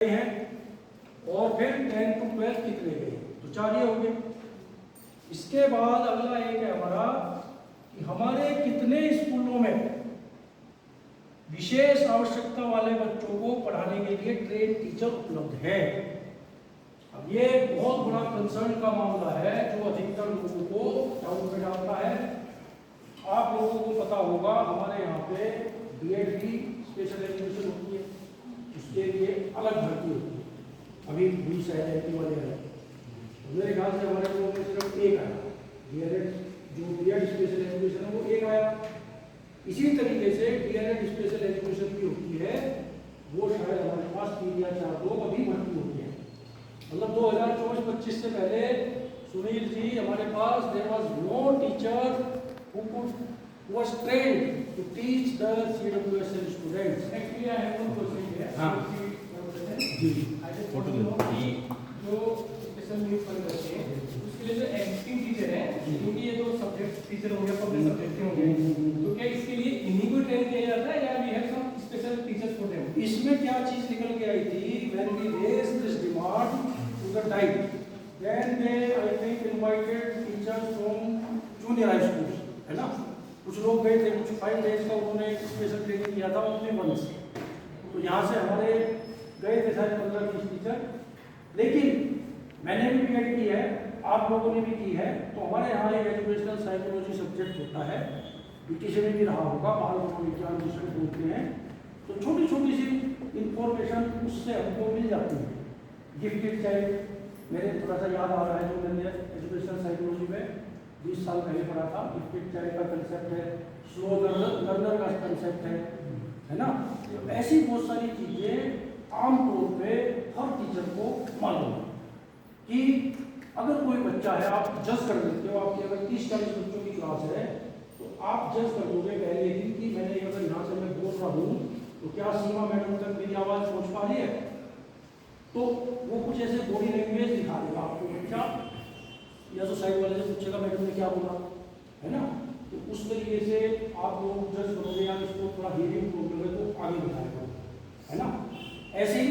हैं और फिर 10 to 12 कितने गए, तो 4 ये हो गए। इसके बाद अगला एक है हमारा कि हमारे कितने स्कूलों में विशेष आवश्यकता वाले बच्चों को पढ़ाने के लिए ट्रेन टीचर उपलब्ध है। अब ये बहुत बड़ा कंसर्न का मामला है जो अधिकतर लोगों को डाउट में डालता है। आप लोगों को पता होगा हमारे यहाँ पे बीएड की स्पेशल एजुकेशन होती है, उसके लिए अलग भर्ती होती है। अभी 20 है वाले हैं, तो मेरे ख्याल से हमारे लोगों में सिर्फ एक आया डीएलएड, जो बीएड स्पेशल एजुकेशन है वो एक आया। इसी तरीके से डीएलएड स्पेशल एजुकेशन भी होती है, वो शायद हमारे पास 3 या 4 लोग अभी भर्ती होते हैं। मतलब 2024-25 से पहले सुनील जी हमारे पास there was no teacher who was trained to teach the CWSL students. Actually, I have one question here. जी जो स्पेशल नीड पर करते हैं उसके लिए जो एग्जिस्टिंग टीचर है, क्योंकि ये जो सब्जेक्ट टीचर हो गया पब्लिक सब्जेक्ट के होंगे, तो क्या इसके लिए इन्हीं को ट्रेन किया जाता है या we have some special teachers for them? इसमें क्या चीज निकल के आई थी, when we raised this demand to the diet, then they I think invited teachers from junior high schools, है ना। कुछ लोग गए थे, कुछ 5 days का उन्होंने स्पेशल ट्रेनिंग किया था अपने मन से, तो यहाँ से हमारे गए थे शायद 15-20 टीचर। लेकिन मैंने भी बीएड की है, आप लोगों ने भी की है, तो हमारे यहाँ एक एजुकेशनल साइकोलॉजी सब्जेक्ट होता है, बीटीसी में भी रहा होगा, बाल मनोविज्ञान जिसमें बोलते हैं। तो छोटी छोटी सी इंफॉर्मेशन उससे हमको मिल जाती है। गिफ्टेड चाइल्ड मेरे थोड़ा सा याद आ रहा है, जो मैंने एजुकेशनल साइकोलॉजी में 20 साल पहले पढ़ा था। गिफ्टेड चाइल्ड का कंसेप्ट है, स्लो लर्नर का कंसेप्ट है ना। तो ऐसी बहुत सारी चीज़ें आमतौर पे हर टीचर को मालूम है कि अगर कोई बच्चा है, आप जज कर लेते हो, आपकी अगर 30-40 बच्चों की क्लास है तो आप जज कर दोगे पहले दिन कि मैंने अगर यहाँ से मैं बोल रहा हूँ तो क्या सीमा मैडम तक मेरी आवाज़ पहुँच पा रही है। तो वो कुछ ऐसे बॉडी लैंग्वेज दिखा देगा आपको बच्चा, या तो साइड वाले से पूछेगा मैडम ने क्या बोला, है ना। तो उस तरीके से आप लोग जज करोगे या इसको थोड़ा हियरिंग प्रॉब्लम है तो आगे बताएगा, है ना। ऐसे ही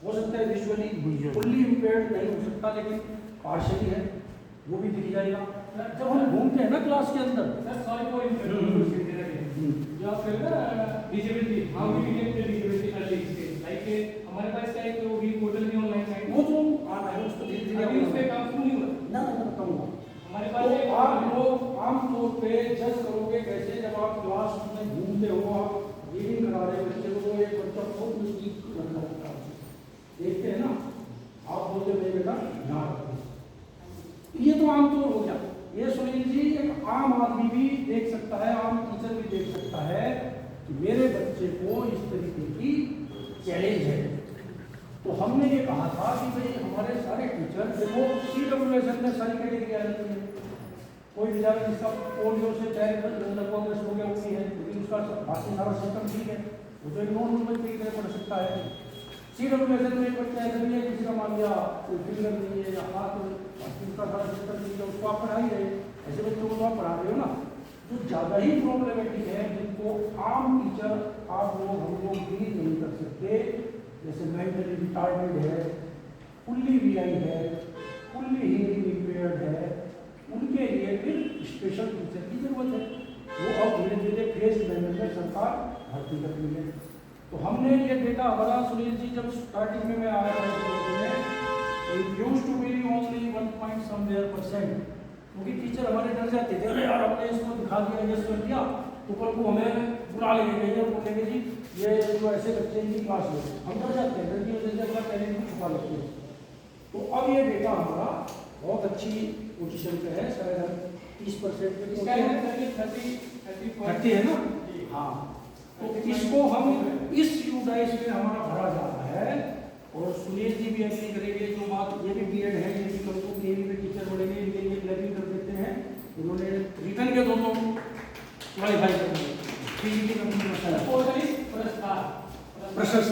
हो सकता है विजुअली फुल्ली इम्पेयर्ड नहीं हो सकता, लेकिन पार्शियली है, वो भी दिख जाएगा। जब हम घूमते हैं ना क्लास के अंदर, सॉरी फॉर इंटरप्शन, जो आप कह रहे हैं ना disability, how we detect the disability early stage, like हमारे पास क्या है कि वो भी पोर्टल की ऑनलाइन साइट, वो तो आ रहा है, उसको धीरे-धीरे अभी उस पे काम शुरू नहीं हुआ ना बताऊंगा। हमारे पास। तो आप लोग आमतौर पे जज करोगे कैसे, जब आप क्लास में घूमते हो, आप रीडिंग करा रहे बच्चे को, तो एक बच्चा बहुत नजदीक रखना होता है, देखते हैं ना, आप बोलते मेरे बेटा यहाँ रखो। ये तो आमतौर हो गया। ये सुनील जी एक आम आदमी भी देख सकता है, आम टीचर भी देख सकता है कि मेरे बच्चे को इस तरीके की चैलेंज है। तो हमने ये कहा था कि भाई हमारे सारे टीचर देखो CWSL में सारी कैटेगरी आ जाती है। कोई बेचारा जिसका पोलियो से चाहे लगभग हो गया वो भी है, लेकिन उसका बाकी सारा सिस्टम ठीक है, वो तो एक नॉर्मल बच्चे की तरह पढ़ सकता है। CWSL में एक बच्चा ऐसा भी है किसी का मान लिया कोई फिंगर नहीं है या हाथ, उसका सारा सिस्टम ठीक है, उसको आप पढ़ा ही रहे, ऐसे बच्चों को तो आप पढ़ा रहे हो ना। जो ज़्यादा ही प्रॉब्लमेटिक है, जिनको आम टीचर आप लोग हम लोग डील नहीं कर सकते, जैसे मेंटली रिटार्डेड है, फुल्ली वीआई है, फुल्ली हियरिंग इम्पेयर्ड है, उनके लिए फिर स्पेशल टीचर की जरूरत है। वो अब धीरे धीरे फेज मैनर में सरकार भर्ती कर रही है। तो हमने ये देखा हमारा सुनील जी, जब स्टार्टिंग में मैं आया था इस यूज्ड टू बी ओनली 1% क्योंकि टीचर हमारे डर जाते थे, अरे यार हमने इसको दिखा दिया, ये कर दिया, तो कल को हमें बुला लेंगे कहीं और बोलेंगे जी ये जो ऐसे बच्चे की क्लास में, हम डर जाते हैं, डर की वजह से अपना टैलेंट को छुपा लेते हैं। तो अब ये बेटा हमारा बहुत अच्छी पोजीशन पे है, शायद हम 30% है ना। हाँ, तो इसको हम इस यूडाइस में हमारा भरा जा रहा है। और सुनील जी भी एग्री करेंगे, जो बात ये भी बीएड है, ये भी कल को केवी में टीचर बढ़ेंगे, इनके लिए क्लैरिंग कर देते हैं। उन्होंने रिटर्न के दोनों क्वालिफाई कर दिए, प्रशस्त।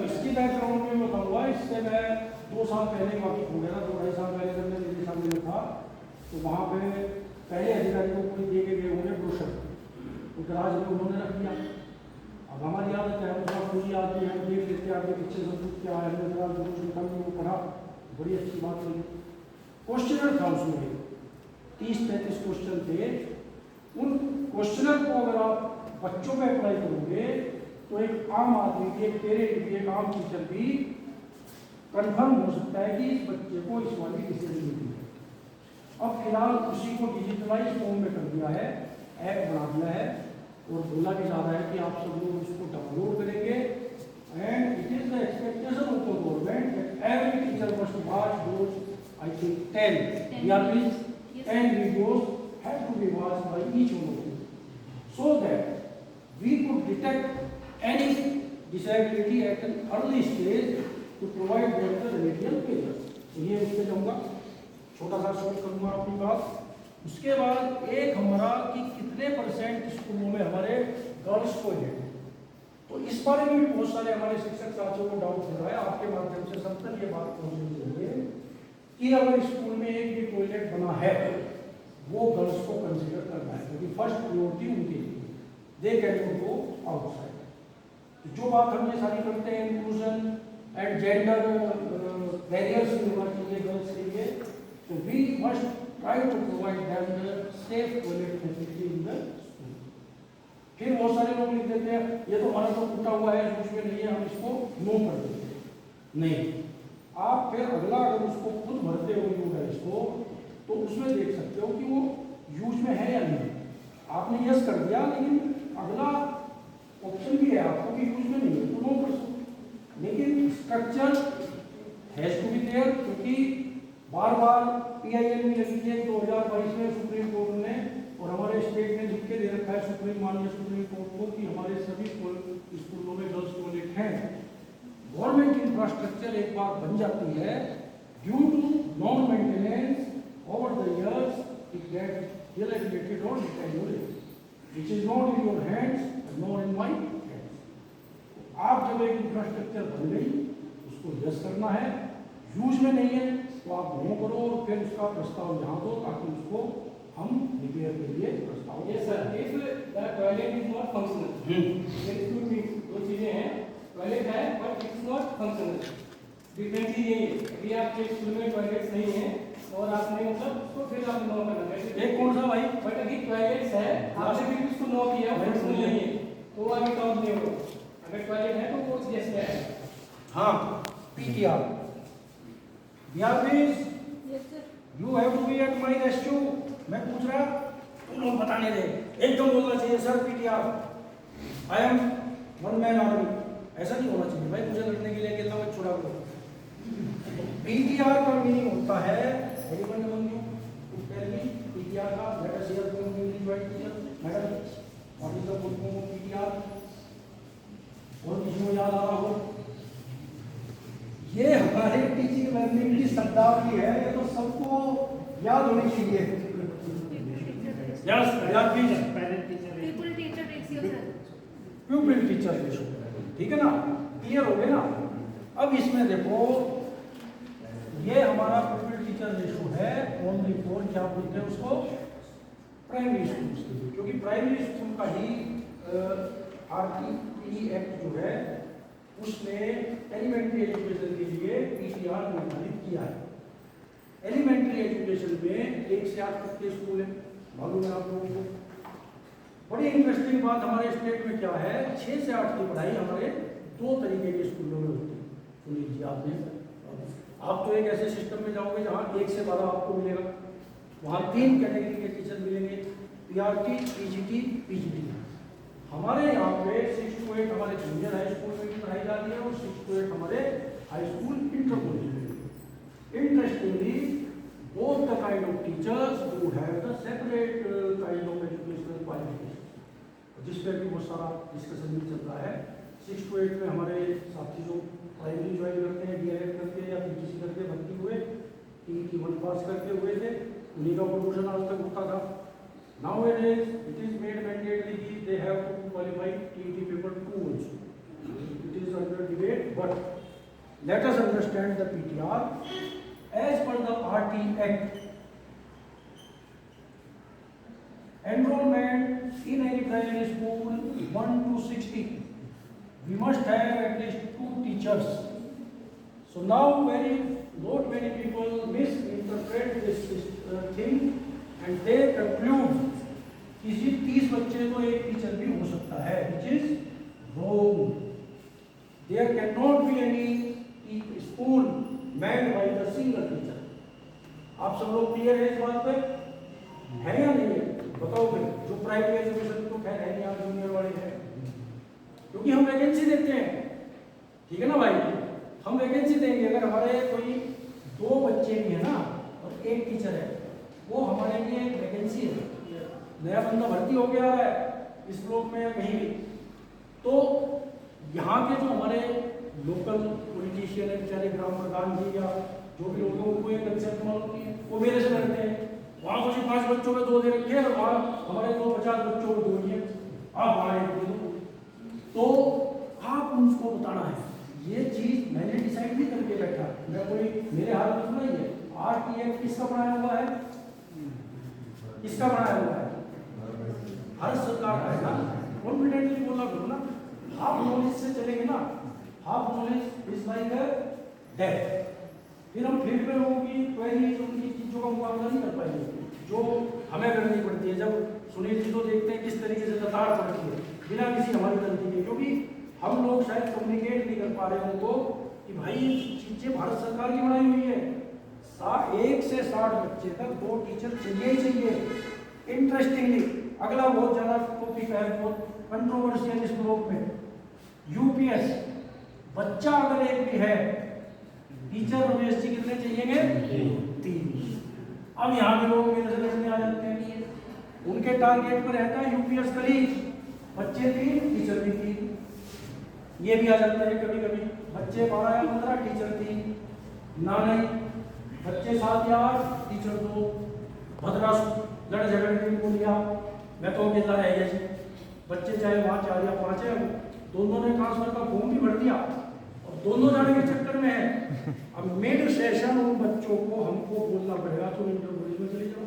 इसकी बैकग्राउंड में मैं बताऊंगा, इससे मैं 2 साल पहले वाकिफ हो गया था, 2-2.5 साल पहले जब मैं दिल्ली सामने में था, तो वहाँ पे पहले अधिकारी को कोई दे के गए होंगे ब्रोशर, तो दराज में उन्होंने रख दिया। अब हमारी आदत है, हम थोड़ा पूरी आदमी हम देख लेते हैं आगे पीछे सब कुछ क्या है, हमने जरा जो निकल वो पढ़ा, बड़ी अच्छी बात हुई। क्वेश्चनर था उसमें 30-35 क्वेश्चन थे। उन क्वेश्चनर को अगर आप बच्चों में अप्लाई करोगे तो एक आम आदमी भी, एक पेरेंट भी, एक आम टीचर भी कंफर्म हो सकता है कि इस बच्चे को इस वाली डिसेबिलिटी है। अब फिलहाल उसी को डिजिटलाइज फॉर्म में कर दिया है, ऐप बना दिया है और बोला भी जा रहा है कि आप सब लोग उसको डाउनलोड करेंगे and it is the expectation of the government that every teacher must watch those I think 10 videos have to be watched by each one of you so that we could detect any disability at an early stage to provide them the remedial measures। तो ये उसके जाऊंगा, छोटा सा short करूंगा अपनी बात। उसके बाद एक हमारा कि कितने परसेंट स्कूलों में हमारे गर्ल्स को है, तो इस बारे में भी बहुत सारे हमारे शिक्षक साथियों को डाउट हो रहा है। आपके माध्यम से सब तक ये बात पहुंचनी चाहिए कि अगर स्कूल में एक भी टॉयलेट बना है वो गर्ल्स को कंसीडर करना है, क्योंकि फर्स्ट प्रायोरिटी उनके लिए, दे कैन गो आउटसाइड। जो बात हम ये सारी करते हैं इंक्लूजन एंड जेंडर बैरियर्स नहीं होना चाहिए गर्ल्स के लिए, तो we must try to provide them the safe toilet facility in the school. फिर बहुत सारे लोग लिख देते हैं ये तो हमारा तो टूटा हुआ है, उसमें नहीं है, हम इसको नो कर देते हैं। नहीं, आप फिर अगला अगर उसको खुद भरते हो यूज को, तो उसमें देख सकते हो कि वो यूज में है या नहीं। आपने यस कर दिया, लेकिन अगला ऑप्शन भी है आपको कि यूज में नहीं है तो नो कर सकते। लेकिन structure has to be there, क्योंकि बार बार PIL में लिखी है 2022 में सुप्रीम कोर्ट ने और हमारे स्टेट ने लिख के दे रखा है माननीय सुप्रीम कोर्ट को कि हमारे सभी स्कूलों में गर्ल्स टॉयलेट हैं। गवर्नमेंट इंफ्रास्ट्रक्चर एक बार बन जाती है, due to non maintenance over the years it gets dilapidated or deteriorated, which is not in your hands nor in my hands। आप जब एक इंफ्रास्ट्रक्चर बन गई उसको यस करना है, यूज में नहीं है तो आप नो करो और फिर उसका प्रस्ताव यहाँ दो ताकि उसको हम रिपेयर के लिए प्रस्ताव। Yes sir, if the toilet is not functional, there is two things, दो चीजें हैं, टॉयलेट है but it is not functional। Difference यही है, यदि आपके स्कूल में टॉयलेट नहीं है और आपने मतलब तो फिर आप नो करना है। एक कौन सा भाई? बट अगर टॉयलेट्स है आपने भी उसको नो किया फंक्शनल नहीं है तो आगे काउंट नहीं होगा। अगर टॉयलेट है तो वो यस है। हाँ, PTR please you have to be at my rescue. मैं पूछ रहा तुम लोग बताने दे, एकदम बोलना चाहिए sir PTR I am one man army, ऐसा नहीं होना चाहिए भाई, मुझे लड़ने के लिए अकेला मत छोड़ा करो। PTR का मीनिंग होता है anyone among you to tell me PTR का, let us hear from English white teacher madam what is the full form of PTR? और किसी को याद आ रहा हो? ये हमारे टीचिंग लर्निंग की शब्दावली है, ये तो सबको याद होनी चाहिए। यस याद कीजिए, प्यूपिल टीचर रेशो, ठीक है ना, क्लियर हो गए ना। अब इसमें देखो ये हमारा प्यूपिल टीचर रेशो है ओनली फॉर, क्या बोलते हैं उसको, प्राइमरी स्कूल के लिए, क्योंकि प्राइमरी स्कूल का ही RTE एक्ट जो है उसने एलिमेंट्री एजुकेशन के लिए PTR निर्धारित किया है। एलिमेंट्री एजुकेशन में 1 से 8 तक के स्कूल है, मालूम है आप लोगों को। बड़ी इंटरेस्टिंग बात हमारे स्टेट में क्या है, 6 से 8 की पढ़ाई हमारे 2 तरीके के स्कूलों में होती है। सुन लीजिए आपने, आप तो एक ऐसे सिस्टम में जाओगे जहाँ 1 से 12 आपको मिलेगा, वहाँ 3 कैटेगरी के टीचर मिलेंगे, PRT, PGT, PGT। हमारे यहाँ पे 6 to 8 हमारे जूनियर हाई स्कूल में भी पढ़ाई जाती है और 6 to 8 हमारे हाई स्कूल इंटर कॉलेज में। Interestingly both the kind of teachers who have the separate kind of educational qualifications, जिस पर भी बहुत सारा डिस्कशन भी चल रहा है। 6 to 8 में हमारे साथी जो प्राइमरी ज्वाइन करते हैं, DLED करते हैं या PGC करके भर्ती हुए, TET 1 पास करके हुए थे, उन्हीं का प्रमोशन आज तक होता था। Nowadays it is made mandatory कि they have to qualify TET paper 2 also. It is under debate, but let us understand the PTR. As per the RT Act, enrollment in any primary school 1 to 60 we must have at least 2 teachers. So now not many people misinterpret this thing and they conclude किसी 30 बच्चे तो एक teacher भी हो सकता है, which is wrong. There cannot be any school manned by the single teacher. आप सब लोग क्लियर है इस बात पे? है या नहीं है? बताओ फिर, जो प्राइमरी एजुकेशन तो खैर है नहीं, आप जूनियर वाले हैं, क्योंकि हम वैकेंसी देते हैं, ठीक है ना भाई? हम वैकेंसी देंगे, अगर हमारे कोई 2 बच्चे भी है ना और एक टीचर है, वो हमारे लिए एक वैकेंसी है। नया बंदा भर्ती हो गया है इस ब्लॉक में या कहीं भी, तो यहाँ के जो हमारे लोकल पॉलिटिशियन है, बेचारे ग्राम प्रधान जी या जो भी लोग हैं, उनको एक कंसेप्ट मालूम नहीं है, वो मेरे से लड़ते हैं, वहाँ कुछ 5 बच्चों में 2 दे रखे हैं और वहाँ हमारे 50 बच्चों में 2 ही है, आप वहाँ एक दे दो। तो आप उनको बताना है, ये चीज़ मैंने डिसाइड नहीं करके बैठा, मैं कोई मेरे हाथ में नहीं है। RTF किसका बनाया हुआ है? किसका बनाया हुआ है? भारत सरकार का है ना। कॉन्फिडेंटली बोलना करो ना, हाफ नॉलेज से चलेंगे ना, half knowledge is like a death. फिर हम फील्ड में लोगों की क्वेरीज, उनकी चीज़ों का मुकाबला नहीं कर पाएंगे जो हमें करनी पड़ती है। जब सुनील जी को देखते हैं किस तरीके से लताड़ पड़ती है बिना किसी हमारी गलती के, क्योंकि हम लोग शायद कम्युनिकेट नहीं कर पा रहे उनको कि भाई ये चीज़ें भारत सरकार की बनाई हुई है। 1 से 60 बच्चे तक 2 टीचर चाहिए ही चाहिए। इंटरेस्टिंगली अगला बहुत ज़्यादा टॉपिक है, बहुत कंट्रोवर्शियल इस ब्लॉक में, यूपीएस। बच्चा अगर एक भी है, टीचर रमेश जी कितने चाहिएंगे? 3। अब यहाँ के लोग मेरे से लड़ने आ जाते हैं, उनके टारगेट पर रहता है यूपीएस कॉलेज, बच्चे 3 टीचर भी 3। ये भी आ जाता है कभी कभी, बच्चे 12 या 15 टीचर 3 ना, नहीं बच्चे 7 या 8 टीचर 2। भद्रा लड़ झगड़ के बोल दिया मैं तो अकेला रह गया जी, बच्चे चाहे वहाँ 4 या 5 है, दोनों ने ट्रांसफर का फॉर्म भी भर दिया और दोनों जाने के चक्कर में है। अब मिड सेशन उन बच्चों को हमको बोलना पड़ेगा तो इंटरव्यू में चले जाओ।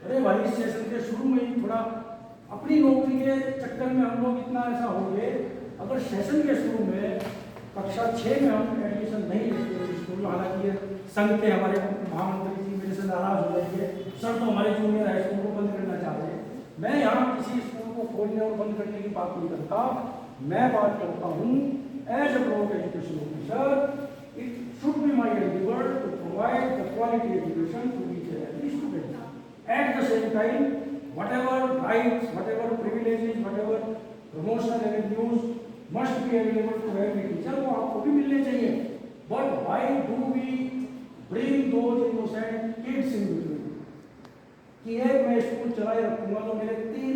अरे भाई इस सेशन के शुरू में ही थोड़ा अपनी नौकरी के चक्कर में हम लोग इतना ऐसा हो गए, अगर सेशन के शुरू में कक्षा 6 में हम एडमिशन नहीं लेते स्कूल, हालांकि संघ के हमारे महामंत्री जी मेरे से नाराज हो जाएंगे, सर तो हमारे जूनियर हाई स्कूल को बंद करना चाह रहे हैं। मैं यहाँ किसी स्कूल को खोलने और बंद करने की बात नहीं करता, मैं बात करता हूँ as a block education officer, it should be my endeavour to provide the quality education to each and every student. At the same time whatever rights, whatever privileges, whatever promotional avenues must be available to every teacher, वो आपको भी मिलने चाहिए। But why do we bring those innocent kids in between? कि एक मैं school चलाए रखूंगा तो मेरे 3